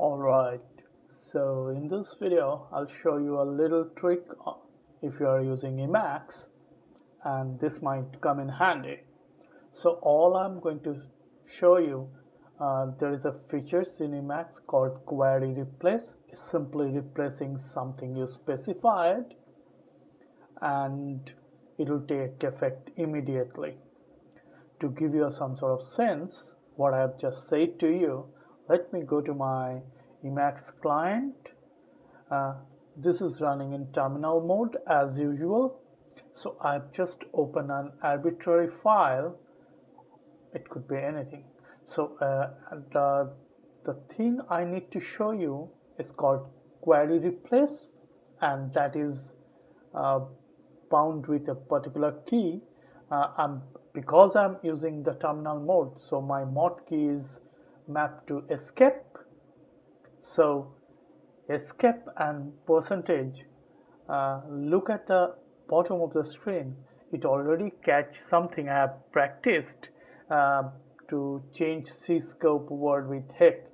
Alright, so in this video I'll show you a little trick if you are using Emacs, and this might come in handy. So all I'm going to show you, there is a features in Emacs called query replace. It's simply replacing something you specified and it will take effect immediately. To give you some sort of sense what I have just said to you, let me go to my Emacs client. This is running in terminal mode as usual. So I've just opened an arbitrary file. It could be anything. So the thing I need to show you is called query replace, and that is bound with a particular key. Because I'm using the terminal mode, so my mod key is mapped to escape. So escape and percentage, look at the bottom of the screen. It already catch something I have practiced to change cscope word with heck,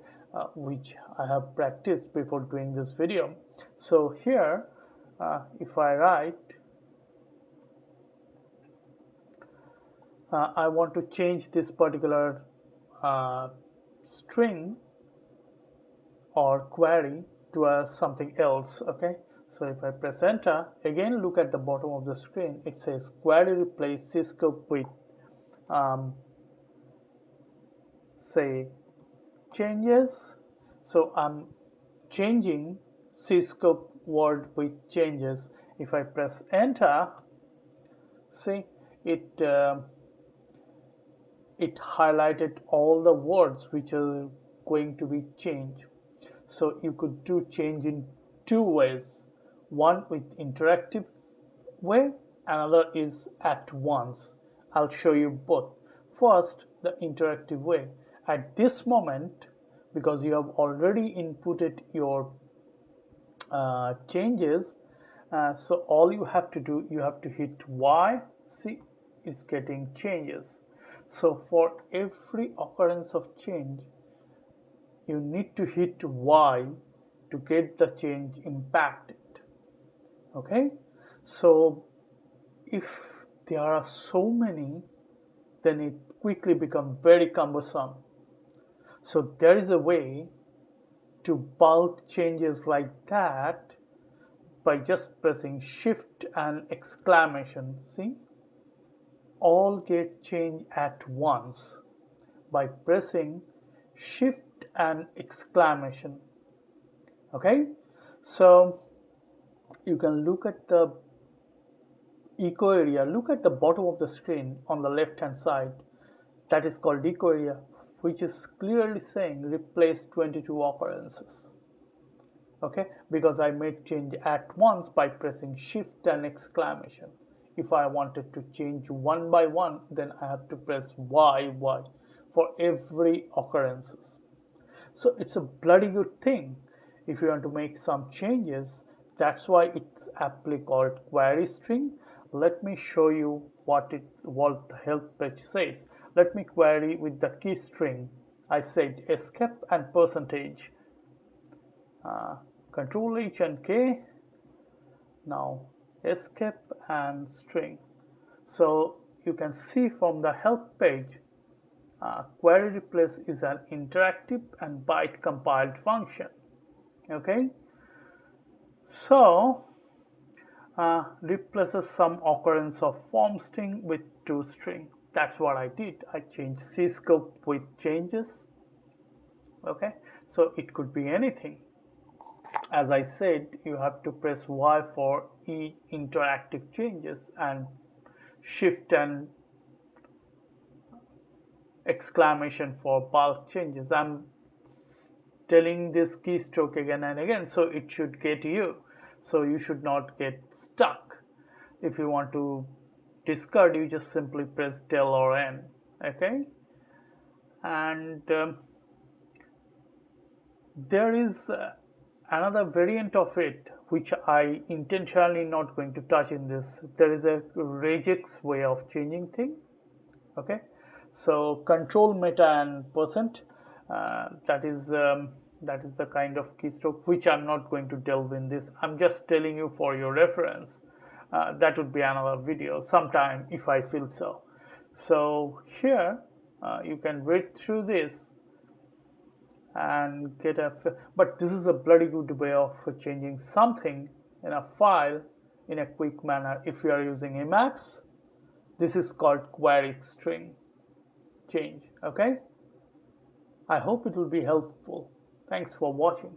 which I have practiced before doing this video. So here if I write I want to change this particular string or query to something else. Okay, so if I press enter, again look at the bottom of the screen, it says query replace cscope with say changes. So I'm changing cscope word with changes. If I press enter, see it highlighted all the words which are going to be changed. So you could do change in two ways. One with interactive way, another is at once. I'll show you both. First, the interactive way. At this moment, because you have already inputted your changes, so all you have to do, you have to hit Y. See, it's getting changes. So for every occurrence of change, you need to hit Y to get the change impacted. Okay, so if there are so many, then it quickly becomes very cumbersome. So there is a way to bulk changes like that by just pressing shift and exclamation. See, all get changed at once by pressing shift and exclamation. Okay, so you can look at the echo area. Look at the bottom of the screen on the left hand side, that is called echo area, which is clearly saying replace 22 occurrences. Okay, because I made change at once by pressing shift and exclamation. If I wanted to change one by one, then I have to press Y for every occurrences. So it's a bloody good thing if you want to make some changes. That's why it's aptly called query string. Let me show you what the help page says. Let me query with the key string. I said escape and percentage. Control H and K. Now escape and string. So you can see from the help page, query replace is an interactive and byte compiled function. Okay, so replaces some occurrence of form string with toString. That's what I did. I changed cscope with changes. Okay, so it could be anything. As I said, you have to press Y for each interactive changes and shift and exclamation for bulk changes. I'm telling this keystroke again and again, so it should get you. So you should not get stuck. If you want to discard, you just simply press del or N. Okay, and there is another variant of it which I intentionally not going to touch in this. There is a regex way of changing thing. Okay, so control meta and percent, that is That is the kind of keystroke which I'm not going to delve in this. I'm just telling you for your reference. That would be another video sometime if I feel so. So here you can read through this and get a, but this is a bloody good way of changing something in a file in a quick manner. If you are using Emacs, this is called query string change. Okay, I hope it will be helpful. Thanks for watching.